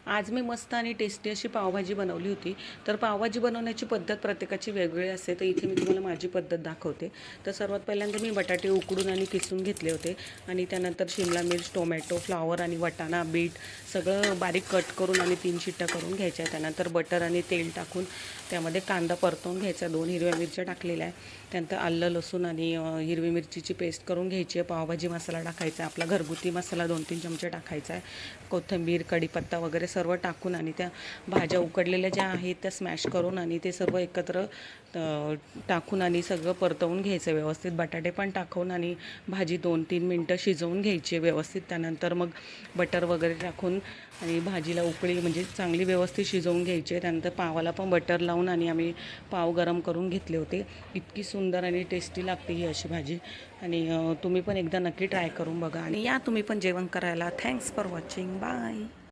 आज मी मस्त आणि टेस्टी अशी पावभाजी बनवली होती. तर पावभाजी बनवण्याची पद्धत प्रत्येकाची वेगवेगळी असते. तर इथे मी तुम्हाला माझी पद्धत दाखवते. तर सर्वात पहिल्यांदा मी बटाटे उकडून आणि किसून घेतले होते आणि त्यानंतर शिमला मिर्च, टोमॅटो, फ्लॉवर आणि वाटाणा, बीट सगळं बारीक कट करून आणि 3 शिट्ट्या करून घ्यायच्या. त्यानंतर बटर आणि तेल टाकून त्यामध्ये कांदा परतवून घ्यायचा. 2 हिरव्या मिरच्या टाकलेल्या आहे. त्यानंतर आलं, लसूण आणि हिरवी मिरचीची पेस्ट करून घ्यायची आहे. पावभाजी मसाला टाकायचा आहे. आपला घरगुती मसाला 2-3 चमचे टाकायचा आहे. कोथिंबीर, कढीपत्ता वगैरे सर्व टाकून आणि त्या भाज्या उकडलेल्या ज्या आहेत त्या स्मॅश करून आणि ते सर्व एकत्र टाकून आणि सगळं परतवून घ्यायचं व्यवस्थित. बटाटे पण टाकून आणि भाजी 2-3 मिनटं शिजवून घ्यायची व्यवस्थित. त्यानंतर मग बटर वगैरे टाकून आणि भाजीला उकळी म्हणजे चांगली व्यवस्थित शिजवून घ्यायची आहे. त्यानंतर पावाला पण बटर लावून आणि आम्ही पाव गरम करून घेतले होते. इतकी सुंदर आणि टेस्टी लागते ही अशी भाजी आणि तुम्ही पण एकदा नक्की ट्राय करून बघा आणि या तुम्ही पण जेवण करायला. Thanks for watching. बाय.